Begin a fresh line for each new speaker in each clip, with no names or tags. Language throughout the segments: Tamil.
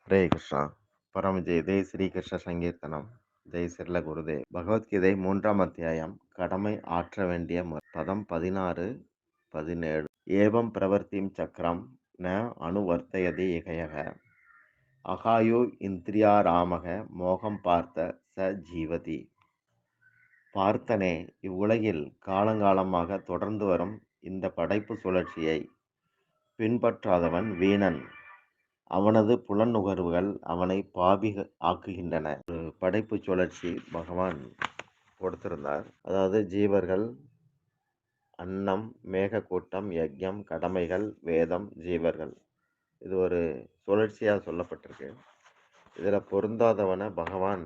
ಹರೇ ಕೃಷ್ಣ ಪರಮ ಜಯ ಜೈ ஸ்ரீ கிருஷ்ண சங்கீர்த்தனம் ஜெய் சிர்ல குருதே பகவத்கீதை 3ஆம் அத்தியாயம் கடமை ஆற்ற வேண்டிய பதம் 16 17 ஏவம் பிரவர்த்திம் சக்கரம் ந அனுவர்த்தயதி இகயக அகாயு இந்திரியாராமக மோகம் பார்த்த ச ஜீவதி. பார்த்தனே, இவ்வுலகில் காலங்காலமாக தொடர்ந்து வரும் இந்த படைப்பு சுழற்சியை பின்பற்றாதவன் வீணன். அவனது புலனுகர்வுகள் அவனை பாவி ஆக்குகின்றன. ஒரு படைப்பு சுழற்சி பகவான் கொடுத்திருந்தார். அதாவது ஜீவர்கள், அன்னம், மேகக்கூட்டம், யஜ்யம், கடமைகள், வேதம், ஜீவர்கள். இது ஒரு சுழற்சியாக சொல்லப்பட்டிருக்கு. இதில் பொருந்தாதவனை பகவான்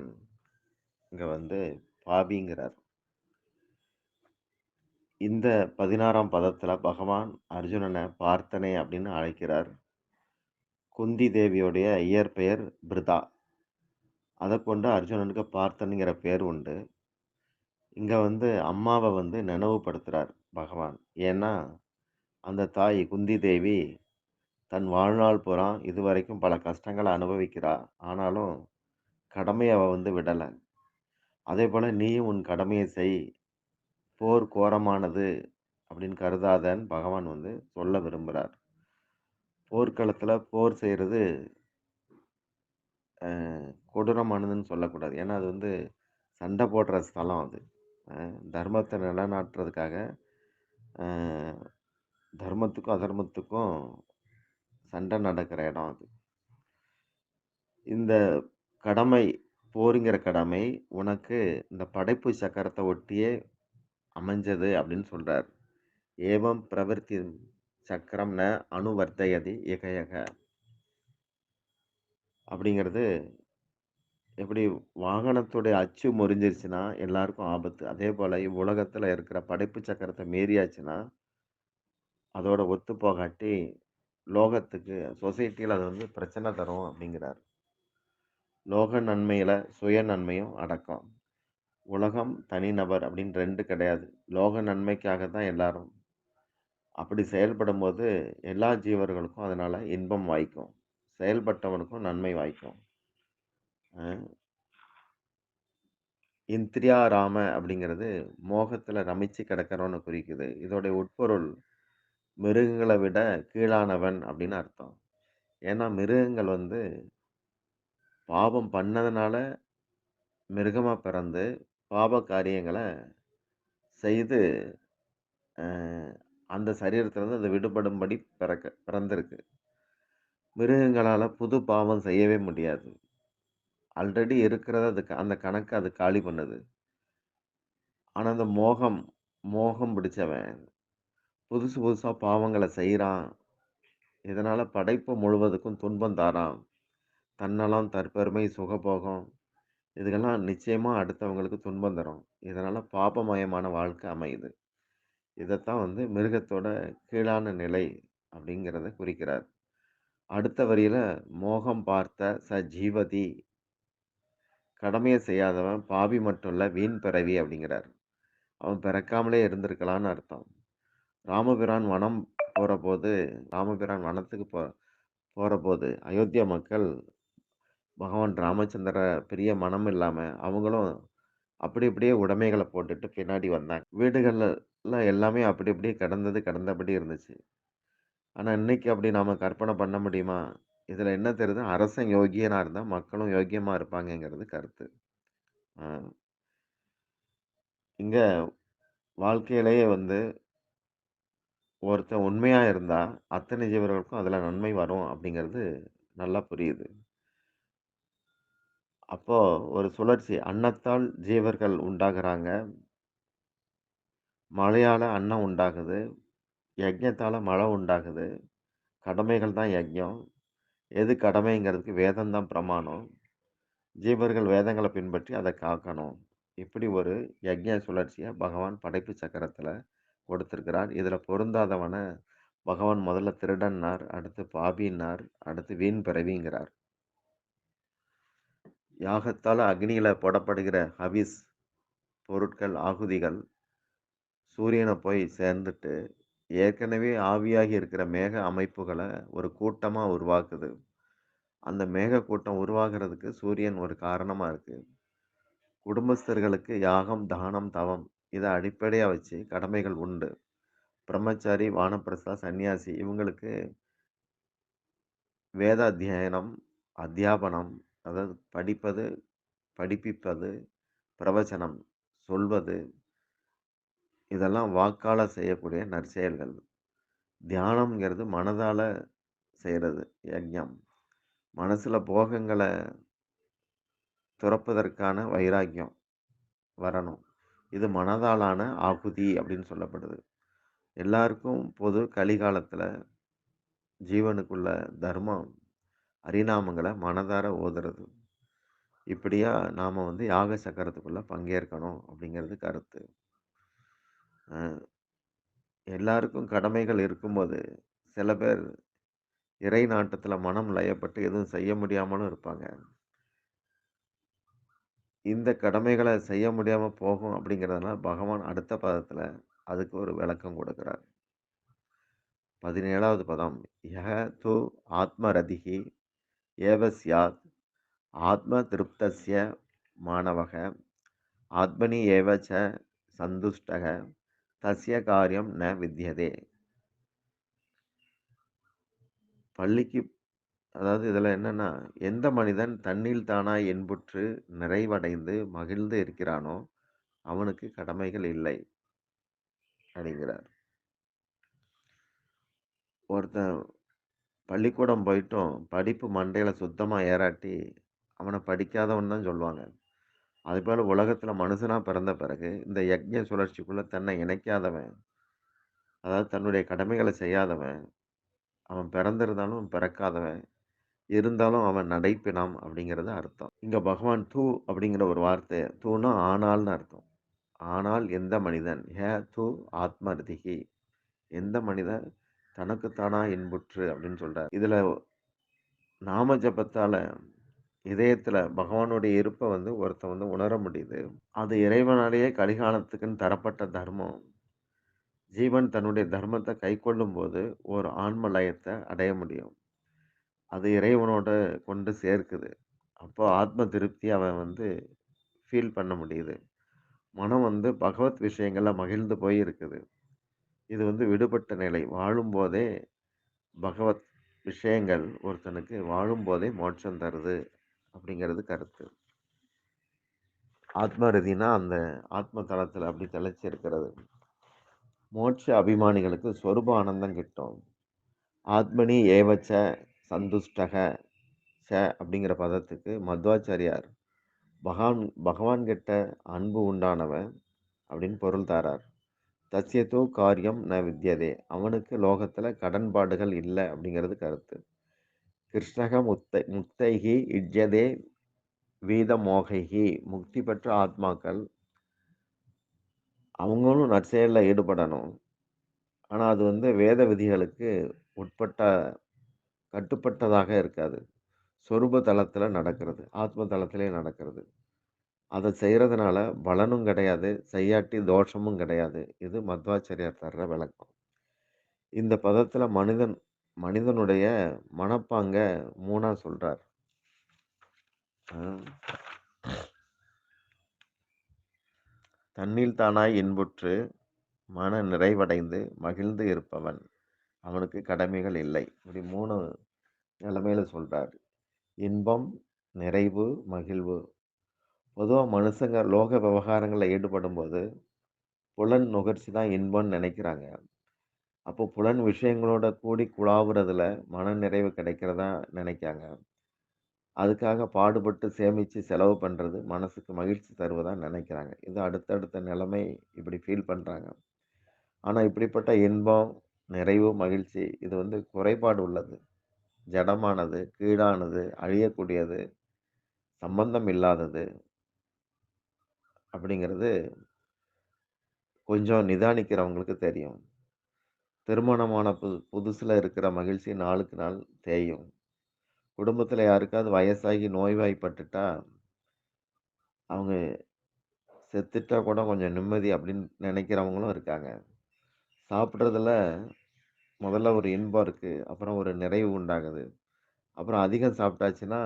இங்கே பாபிங்கிறார். இந்த 16ஆம் பதத்தில் பகவான் அர்ஜுனனை பார்த்தனே அப்படின்னு அழைக்கிறார். குந்தி தேவியோடைய இயற்பெயர் பிருதா. அதை கொண்டு அர்ஜுனனுக்கு பார்த்தனுங்கிற பேர் உண்டு. இங்கே அம்மாவை நினைவுபடுத்துகிறார் பகவான். ஏன்னா அந்த தாய் குந்தி தேவி தன் வாழ்நாள் பூரா இதுவரைக்கும் பல கஷ்டங்களை அனுபவிக்கிறா. ஆனாலும் கடமையை அவள் விடலை. அதே போல் நீயும் உன் கடமையை செய், போர் கோரமானது அப்படின்னு கருதாதன்னு பகவான் சொல்ல விரும்புகிறார். போர்க்களத்தில் போர் செய்கிறது கொடூரமானதுன்னு சொல்லக்கூடாது. ஏன்னா அது சண்டை போடுற ஸ்தலம். அது தர்மத்தை நிலைநாட்டுறதுக்காக தர்மத்துக்கும் அதர்மத்துக்கும் சண்டை நடக்கிற இடம் அது. இந்த கடமை, போருங்கிற கடமை உனக்கு இந்த படைப்பு சக்கரத்தை ஒட்டியே அமைஞ்சது அப்படின்னு சொல்றார். ஏவம் பிரவர்த்தி சக்கரம் ந அணுவர்த்தயதி இகயக அப்படிங்கிறது எப்படி வாகனத்துடைய அச்சு முறிஞ்சிருச்சுன்னா எல்லாருக்கும் ஆபத்து. அதே போல் இவ்வுலகத்தில் இருக்கிற படைப்பு சக்கரத்தை மீறியாச்சுன்னா அதோட ஒத்து போகாட்டி லோகத்துக்கு, சொசைட்டியில் அது பிரச்சனை தரும் அப்படிங்கிறார். லோக நன்மையில் சுய நன்மையும் அடக்கம். உலகம், தனிநபர் அப்படின்னு ரெண்டு கிடையாது. லோக நன்மைக்காக தான் எல்லாரும். அப்படி செயல்படும் போது எல்லா ஜீவர்களுக்கும் அதனால் இன்பம் வாய்க்கும், செயல்பட்டவனுக்கும் நன்மை வாய்க்கும். இந்திரியாராம அப்படிங்கிறது மோகத்தில் ரமிச்சு கிடக்கிறவனை குறிக்குது. இதோடைய உட்பொருள் மிருகங்களை விட கீழானவன் அப்படின்னு அர்த்தம். ஏன்னா மிருகங்கள் பாவம் பண்ணதுனால மிருகமாக பிறந்து பாப காரியங்களை செய்து அந்த சரீரத்திலிருந்து அது விடுபடும்படி பிறந்திருக்கு. மிருகங்களால் புது பாவம் செய்யவே முடியாது. ஆல்ரெடி இருக்கிறத அந்த கணக்கு அது காலி பண்ணுது. ஆனால் அந்த மோகம் பிடிச்சவன் புதுசு புதுசாக பாவங்களை செய்கிறான். இதனால் படைப்பு முழுவதுக்கும் துன்பம் தாரான். தன்னலம், தற்பெருமை, சுகபோகம் இதுக்கெல்லாம் நிச்சயமாக அடுத்தவங்களுக்கு துன்பம் தரும். இதனால் பாபமயமான வாழ்க்கை அமையுது. இதைத்தான் மிருகத்தோட கீழான நிலை அப்படிங்கிறத குறிக்கிறார். அடுத்த வரியில் மோகம் பார்த்த ச ஜீவதி, கடமையை செய்யாதவன் பாவி மட்டும் இல்லை, வீண் பிறவி அப்படிங்கிறார். அவன் பிறக்காமலே இருந்திருக்கலான்னு அர்த்தம். ராமபிரான் வனத்துக்கு போகிற போது அயோத்தியா மக்கள் பகவான் ராமச்சந்திர பெரிய மனம் இல்லாமல் அவங்களும் அப்படி அப்படியே உடைமைகளை போட்டுட்டு பின்னாடி வந்தாங்க. வீடுகளில் எல்லாமே அப்படி அப்படியே கிடந்தபடி இருந்துச்சு. ஆனால் இன்னைக்கு அப்படி நாம் கற்பனை பண்ண முடியுமா? இதில் என்ன தெரியுது? அரசன் யோகியனாக இருந்தால் மக்களும் யோகியமாக இருப்பாங்கங்கிறது கருத்து. இங்கே வாழ்க்கையிலேயே ஒருத்தன் உண்மையாக இருந்தால் அத்தனை ஜீவர்களுக்கும் அதில் நன்மை வரும் அப்படிங்கிறது நல்லா புரியுது. அப்போது ஒரு சுழற்சி, அன்னத்தால் ஜீவர்கள் உண்டாகிறாங்க, மழையால் அன்னம் உண்டாகுது, யஜ்ஞத்தால் மழை உண்டாகுது. கடமைகள் தான் யஜ்ஞம். எது கடமைங்கிறதுக்கு வேதம் தான் பிரமாணம். ஜீவர்கள் வேதங்களை பின்பற்றி அதை காக்கணும். இப்படி ஒரு யஜ்ஞ சுழற்சியை பகவான் படைப்பு சக்கரத்தில் கொடுத்துருக்கிறார். இதில் பொருந்தாதவனை பகவான் முதல்ல திருடன்னார், அடுத்து பாபின்னார், அடுத்து வீண் பிறவிங்கிறார். யாகத்தால் அக்னியில் போடப்படுகிற ஹவிஸ் பொருட்கள், ஆகுதிகள் சூரியனை போய் சேர்ந்துட்டு ஏற்கனவே ஆவியாகி இருக்கிற மேக அமைப்புகளை ஒரு கூட்டமாக உருவாக்குது. அந்த மேகக்கூட்டம் உருவாகுறதுக்கு சூரியன் ஒரு காரணமா இருக்கு. குடும்பஸ்தர்களுக்கு யாகம், தானம், தவம் இத அடிப்படையா வச்சு கடமைகள் உண்டு. பிரம்மச்சாரி, வானப்பிரஸ்தா, சன்னியாசி இவங்களுக்கு வேத அத்தியனம், அத்தியாபனம் அதாவது படிப்பது, படிப்பிப்பது, பிரவச்சனம் சொல்வது இதெல்லாம் வாக்கால செய்யக்கூடிய நற்செயல்கள். தியானம்ங்கிறது மனதால செய்றது யக்ஞம். மனசுல போகங்கள துறப்பதற்கான வைராக்கியம் வரணும். இது மனதாலான ஆகுதி அப்படின்னு சொல்லப்படுது. எல்லாருக்கும் பொது கலிகாலத்துல ஜீவனுக்குள்ள தர்மம், ஹரிநாமங்கள மனதார ஓதுறது. இப்படியா நாம யாக சக்கரத்துக்குள்ள பங்கேற்கணும் அப்படிங்கிறது கருத்து. அ எல்லாருக்கும் கடமைகள் இருக்கும்போது, சில பேர் இறை நாட்டத்துல மனம் லயப்பட்டு எதுவும் செய்ய முடியாமலும் இருப்பாங்க. இந்த கடமைகள செய்ய முடியாம போகும் அப்படிங்கிறதுனால பகவான் அடுத்த பதத்துல அதுக்கு ஒரு விளக்கம் கொடுக்கிறார். 17வது பதம். யஹ து ஆத்மரதிஹி ஏவ ஸ்யாத் ஆத்ம திருப்தஸ்ய மாணவக ஆத்மனி ஏவ ச சந்துஷ்டக தஸ்ய காரியம் ந வித்யதே. பள்ளிக்கு அதாவது இதுல என்னன்னா, எந்த மனிதன் தன்னில் தானாய் இன்புற்று நிறைவடைந்து மகிழ்ந்து இருக்கிறானோ, அவனுக்கு கடமைகள் இல்லை அப்படிங்கிறார். ஒருத்தன் பள்ளிக்கூடம் போயிட்டும் படிப்பு மண்டையில சுத்தமா ஏறாட்டி, அவன படிக்காதவன் தான் சொல்லுவாங்க. அதுபோல உலகத்துல மனுஷனா பிறந்த பிறகு, இந்த யக்ஞ சுழற்சிக்குள்ள தன்னை இணைக்காதவன், அதாவது தன்னுடைய கடமைகள செய்யாதவன், அவன் பிறந்திருந்தாலும் பிறக்காதவன், இருந்தாலும் அவன் நடைப்பிணம் அப்படிங்கிறது அர்த்தம். இங்க பகவான் தூ அப்படிங்கிற ஒரு வார்த்தை, தூன்னா ஆனால்னு அர்த்தம். ஆனால் எந்த மனிதன், து ஆத்மர்திகி எந்த மனிதன் தனக்குத்தானா இன்புற்று அப்படின்னு சொல்றார். இதுல நாம ஜபத்தால இதயத்துல பகவானுடைய இருப்ப ஒருத்தன் உணர முடியுது. அது இறைவனாலேயே கலிகாலத்துக்குன்னு தரப்பட்ட தர்மம். ஜீவன் தன்னுடைய தர்மத்தை கைக்கொள்ளும் போது ஒரு ஆன்ம லயத்தை அடைய முடியும். அது இறைவனோட கொண்டு சேர்க்குது. அப்போ ஆத்ம திருப்தி அவன் ஃபீல் பண்ண முடியுது. மனம் பகவத் விஷயங்கள்ல மகிழ்ந்து போய் இருக்குது. இது விடுபட்ட நிலை. வாழும்போதே பகவத் விஷயங்கள் ஒருத்தனுக்கு வாழும்போதே மோட்சம் தருது அப்படிங்கிறது கருத்து. ஆத்மரதினா அந்த ஆத்ம தளத்துல அப்படி திளைச்சு இருக்கிறது. மோட்ச அபிமானிகளுக்கு சொரூப ஆனந்தம் கிட்டும். ஆத்மனி ஏவச்ச சந்துஷ்டக ச அப்படிங்கிற பதத்துக்கு மத்வாச்சாரியார் பகவான் பகவான் கிட்ட அன்பு உண்டானவன் அப்படின்னு பொருள் தாரார். தஸ்யதோ காரியம் ந வித்யதே அவனுக்கு லோகத்துல கடன்பாடுகள் இல்லை அப்படிங்கிறது கருத்து. கிருஷ்ணக முக்தைகி இஜ்யதே வீத மோகைகி முக்தி பெற்ற ஆத்மாக்கள் அவங்களும் நற்செயல்ல ஈடுபடணும். ஆனா அது வேத விதிகளுக்கு உட்பட்ட கட்டுப்பட்டதாக இருக்காது. சொரூப தளத்துல நடக்கிறது. ஆத்ம தளத்திலே நடக்கிறது. அத செய்றதுனால பலனும் கிடையாது. செய்யாட்டி தோஷமும் கிடையாது. இது மத்வாச்சாரியார் தர்ற விளக்கம். இந்த பதத்துல மனிதனுடைய மனப்பாங்க 3ஆ சொல்றார். அ தன்னில் தானாய் இன்புற்று மன நிறைவடைந்து மகிழ்ந்து இருப்பவன். அவனுக்கு கடமைகள் இல்லை. இப்படி 3 நிலைமையில சொல்றார். இன்பம், நிறைவு, மகிழ்வு. பொதுவா மனுஷங்க லோக விவகாரங்கள்ல ஈடுபடும்போது, புலன் நுகர்ச்சி தான் இன்பம்னு நெனைக்கிறாங்க. அப்போ புலன் விஷயங்களோட கூடி குழாவுறதுல மனநிறைவு கிடைக்கிறதா நெனைக்காங்க. அதுக்காக பாடுபட்டு சேமிச்சு செலவு பண்றது மனசுக்கு மகிழ்ச்சி தருவதா நெனைக்கிறாங்க. இது அடுத்தடுத்த நிலைமை இப்படி ஃபீல் பண்றாங்க. ஆனா இப்படிப்பட்ட இன்பம், நிறைவு, மகிழ்ச்சி இது குறைபாடு உள்ளது. ஜடமானது, கீழானது, அழியக்கூடியது, சம்பந்தம் இல்லாதது அப்படிங்கிறது கொஞ்சம் நிதானிக்கிறவங்களுக்கு தெரியும். திருமணமான புதுசுல இருக்கிற மகிழ்ச்சி நாளுக்கு நாள் தேயும். குடும்பத்துல யாருக்காவது வயசாகி நோய்வாய்ப்பட்டுட்டா, அவங்க செத்துட்டா கூட கொஞ்சம் நிம்மதி அப்படின்னு நினைக்கிறவங்களும் இருக்காங்க. சாப்பிடுறதுல முதல்ல ஒரு இன்பம் இருக்கு. அப்புறம் ஒரு நிறைவு உண்டாகுது. அப்புறம் அதிகம் சாப்பிட்டாச்சுன்னா,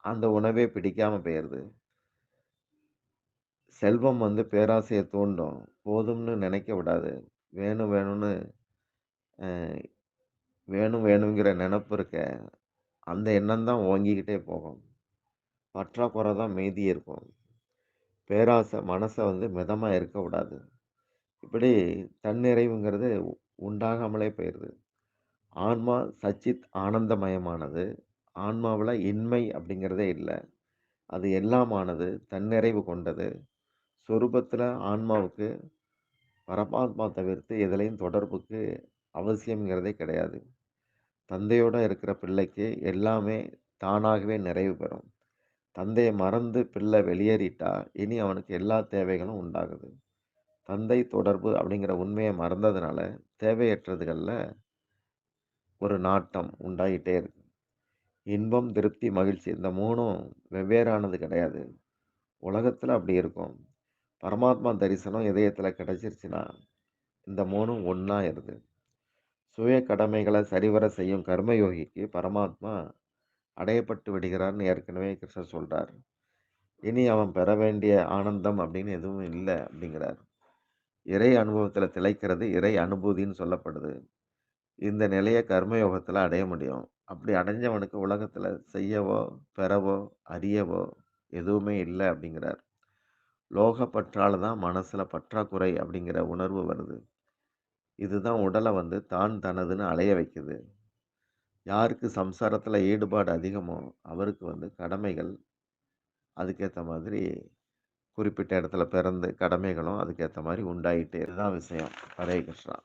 அந்த உணவே பிடிக்காம போயிருது. செல்வம் வந்து பேராசைய தூண்டும். போதும்னு நினைக்க விடாது. வேணும் வேணும்னு அ வேணும் வேணுங்கிற நெனப்பு இருக்கே, அந்த எண்ணம் தான் ஓங்கிக்கிட்டே போகும். பற்றாக்குறை தான் மீதி இருக்கும். பேராசை மனச வந்து மிதமா இருக்க விடாது. இப்படி தன்னிறைவுங்கிறது உண்டாகாமலே போயிருது. ஆன்மா சச்சித் ஆனந்தமயமானது. ஆன்மாவுல இன்மை அப்படிங்கிறதே இல்ல. அது எல்லாமானது, தன்னிறைவு கொண்டது. சொரூபத்துல ஆன்மாவுக்கு பரமாத்மா தவிர்த்து எதுலயும் தொடர்புக்கு அவசியம்ங்கிறதே கிடையாது. தந்தையோட இருக்கிற பிள்ளைக்கு எல்லாமே தானாகவே நிறைவு பெறும். தந்தைய மறந்து பிள்ளை வெளியேறிட்டா, இனி அவனுக்கு எல்லா தேவைகளும் உண்டாகுது. தந்தை தொடர்பு அப்படிங்கிற உண்மைய மறந்ததுனால, தேவையற்றதுகள்ல ஒரு நாட்டம் உண்டாயிட்டே இருக்கு. இன்பம், திருப்தி, மகிழ்ச்சி இந்த 3ம் வெவ்வேறானது கிடையாது. உலகத்துல அப்படி இருக்கும். பரமாத்மா தரிசனம் இதயத்துல கிடைச்சிருச்சுன்னா, இந்த 3ம் ஒண்ணாயிருது. சுய கடமைகள சரிவர செய்யும் கர்மயோகிக்கு பரமாத்மா அடையப்பட்டு விடுகிறார்ன்னு ஏற்கனவே கிருஷ்ணர் சொல்றார். இனி அவன் பெற வேண்டிய ஆனந்தம் அப்படின்னு எதுவும் இல்ல அப்படிங்கிறார். இறை அனுபவத்துல திளைக்கிறது இறை அனுபூதின்னு சொல்லப்படுது. இந்த நிலைய கர்மயோகத்துல அடைய முடியும். அப்படி அடைஞ்சவனுக்கு உலகத்துல செய்யவோ, பெறவோ, அறியவோ எதுவுமே இல்ல அப்படிங்கிறார். லோகப்பற்றால தான் மனசுல பற்றாக்குறை அப்படிங்கிற உணர்வு வருது. இதுதான் உடல வந்து தான் தனதுன்னு அலைய வைக்குது. யாருக்கு சம்சாரத்துல ஈடுபாடு அதிகமோ, அவருக்கு வந்து கடமைகள் அதுக்கேத்த மாதிரி குறிப்பிட்ட இடத்துல பிறந்து கடமைகளும் அதுக்கேத்த மாரி உண்டாயிட்டே இதுதான் விஷயம். ஹரே கிருஷ்ணா.